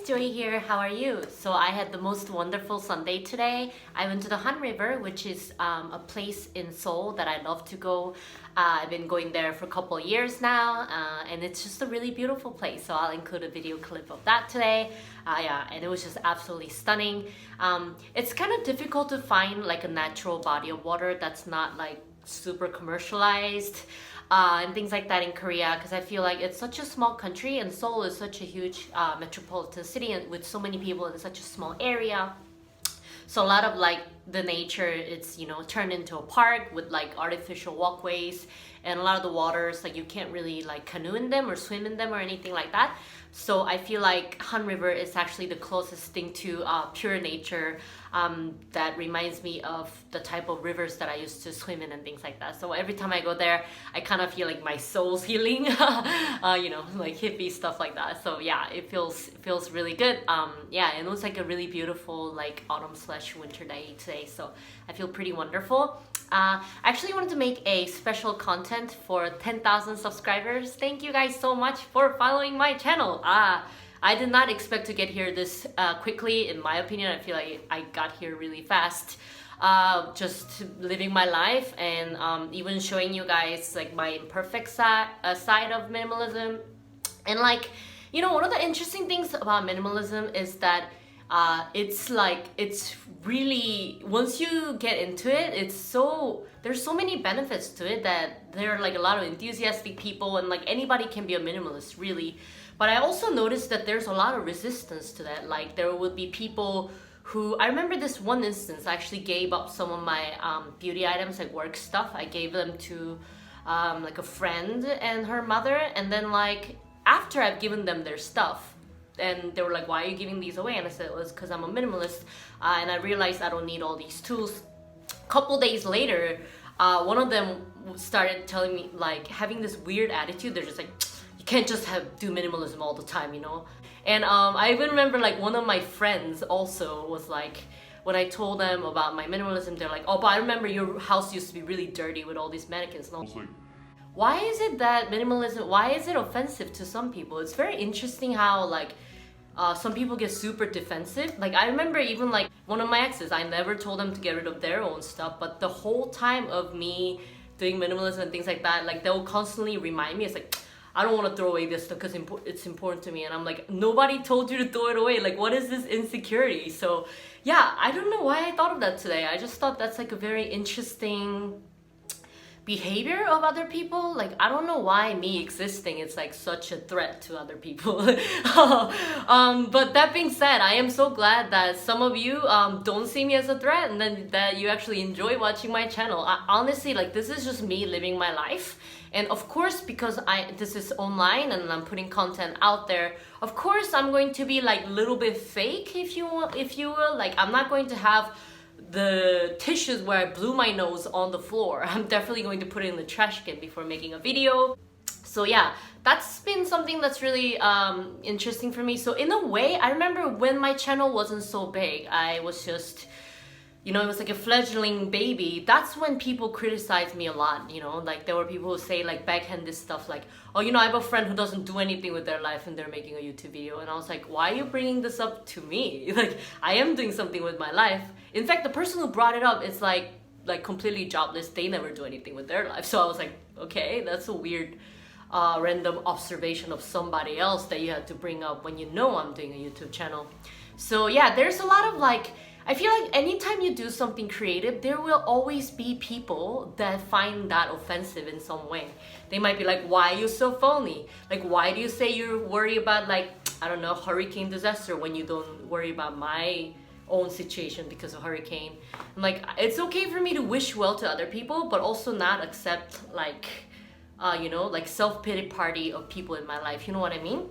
Joy here. How are you? So I had the most wonderful Sunday today. I went to the Han River, which is a place in Seoul that I love to go. I've been going there for a couple of years now, and it's just a really beautiful place. So I'll include a video clip of that today. Yeah, and it was just absolutely stunning. It's kind of difficult to find like a natural body of water that's not like super commercialized. And things like that in Korea, because I feel like it's such a small country and Seoul is such a huge metropolitan city and with so many people in such a small area. So a lot of like the nature, it's turned into a park with like artificial walkways, and a lot of the waters like you can't really like canoe in them or swim in them or anything like that. So I feel like Han River is actually the closest thing to pure nature that reminds me of the type of rivers that I used to swim in and things like that. So every time I go there, I kind of feel like my soul's healing, like hippie stuff like that. So yeah, it feels really good. Yeah, and it was like a really beautiful like autumn/winter day today. So I feel pretty wonderful. I actually wanted to make a special content for 10,000 subscribers. Thank you guys so much for following my channel. I did not expect to get here this quickly. In my opinion, I feel like I got here really fast. Just living my life and even showing you guys like my imperfect side of minimalism. And like, one of the interesting things about minimalism is that it's really, once you get into it, there's so many benefits to it that there are like a lot of enthusiastic people and like anybody can be a minimalist really. But I also noticed that there's a lot of resistance to that. Like there would be people who, I remember this one instance, I actually gave up some of my beauty items, like work stuff. I gave them to like a friend and her mother, and then like after I've given them their stuff, and they were like, why are you giving these away? And I said, it was because I'm a minimalist, and I realized I don't need all these tools. A couple days later, one of them started telling me, like, having this weird attitude. They're just like, you can't just do minimalism all the time, And I even remember like one of my friends also was like, when I told them about my minimalism, they're like, oh, but I remember your house used to be really dirty with all these mannequins. And I was like, why is it that minimalism, why is it offensive to some people? It's very interesting how like some people get super defensive. Like I remember even like one of my exes, I never told them to get rid of their own stuff, but the whole time of me doing minimalism and things like that, like they'll constantly remind me, it's like, I don't want to throw away this stuff because it's important to me. And I'm like, nobody told you to throw it away. Like, what is this insecurity? So yeah, I don't know why I thought of that today. I just thought that's like a very interesting behavior of other people. Like I don't know why me existing is like such a threat to other people. But that being said, I am so glad that some of you don't see me as a threat, and then that you actually enjoy watching my channel. Honestly, like this is just me living my life. And of course, because this is online and I'm putting content out there, of course I'm going to be like a little bit fake, if you will. Like I'm not going to have the tissues where I blew my nose on the floor. I'm definitely going to put it in the trash can before making a video. So yeah, that's been something that's really interesting for me. So in a way, I remember when my channel wasn't so big, I was just, it was like a fledgling baby. That's when people criticized me a lot, like there were people who say like backhanded stuff like, oh, I have a friend who doesn't do anything with their life and they're making a YouTube video. And I was like, why are you bringing this up to me? Like I am doing something with my life. In fact, the person who brought it up is like completely jobless. They never do anything with their life. So I was like, okay, that's a weird random observation of somebody else that you had to bring up when I'm doing a YouTube channel. So yeah, there's a lot of like, I feel like anytime you do something creative, there will always be people that find that offensive in some way. They might be like, why are you so phony? Like, why do you say you worry about like, I don't know, hurricane disaster when you don't worry about my own situation because of hurricane? I'm like, it's okay for me to wish well to other people, but also not accept like, like self-pity party of people in my life. You know what I mean?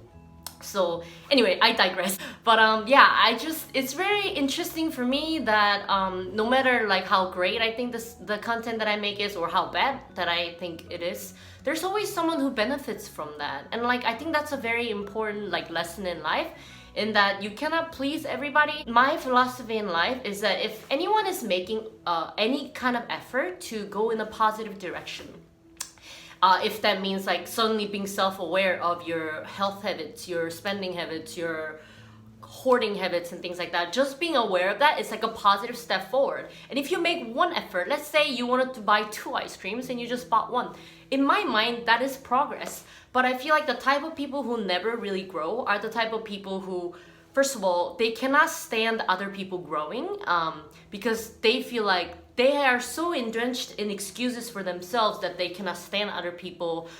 So anyway, I digress. But yeah, it's very interesting for me that no matter like how great I think the content that I make is or how bad that I think it is, there's always someone who benefits from that. And like I think that's a very important like lesson in life, in that you cannot please everybody. My philosophy in life is that if anyone is making any kind of effort to go in a positive direction, if that means like suddenly being self-aware of your health habits, your spending habits, your hoarding habits and things like that, just being aware of that is like a positive step forward. And if you make one effort, let's say you wanted to buy 2 ice creams and you just bought 1. In my mind, that is progress. But I feel like the type of people who never really grow are the type of people who, first of all, they cannot stand other people growing because they feel like they are so entrenched in excuses for themselves that they cannot stand other people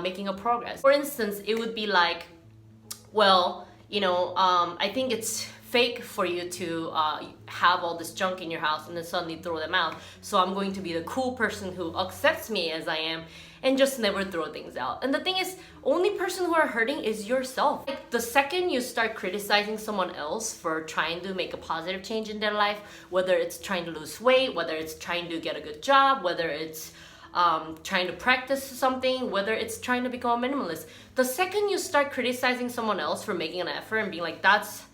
making a progress. For instance, it would be like, well, you know, I think it's fake for you to have all this junk in your house and then suddenly throw them out. So I'm going to be the cool person who accepts me as I am and just never throw things out. And the thing is, only person who are hurting is yourself. Like, the second you start criticizing someone else for trying to make a positive change in their life, whether it's trying to lose weight, whether it's trying to get a good job, whether it's trying to practice something, whether it's trying to become a minimalist, the second you start criticizing someone else for making an effort and being like, that's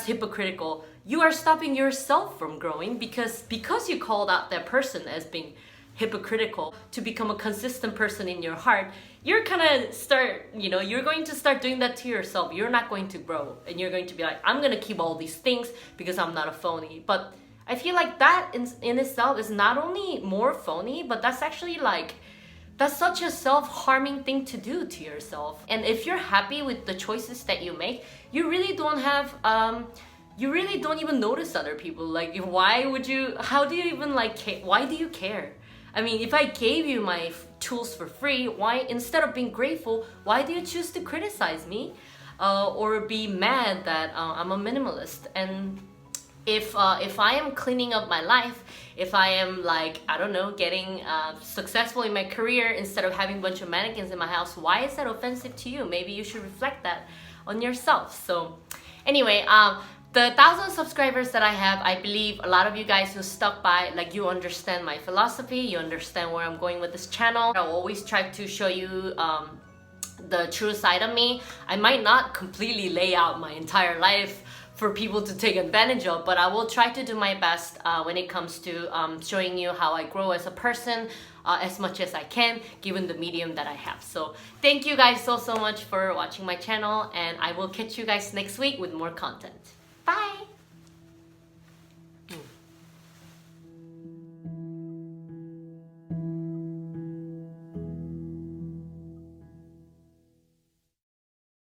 hypocritical, you are stopping yourself from growing because you called out that person as being hypocritical. To become a consistent person in your heart, you're gonna start, you know, you're going to start doing that to yourself. You're not going to grow and you're going to be like, I'm gonna keep all these things because I'm not a phony. But I feel like that in itself is not only more phony, but that's actually like, that's such a self-harming thing to do to yourself. And if you're happy with the choices that you make, you really don't have, you really don't even notice other people. Like, why would you, how do you even like, why do you care? I mean, if I gave you my tools for free, why, instead of being grateful, why do you choose to criticize me or be mad that I'm a minimalist? And if I am cleaning up my life, if I am like, I don't know, getting successful in my career instead of having a bunch of mannequins in my house, why is that offensive to you? Maybe you should reflect that on yourself. So anyway, the 1,000 subscribers that I have, I believe a lot of you guys who stuck by, like, you understand my philosophy, you understand where I'm going with this channel. I'll always try to show you the true side of me. I might not completely lay out my entire life for people to take advantage of, but I will try to do my best when it comes to showing you how I grow as a person as much as I can, given the medium that I have. So thank you guys so much for watching my channel, and I will catch you guys next week with more content. Bye!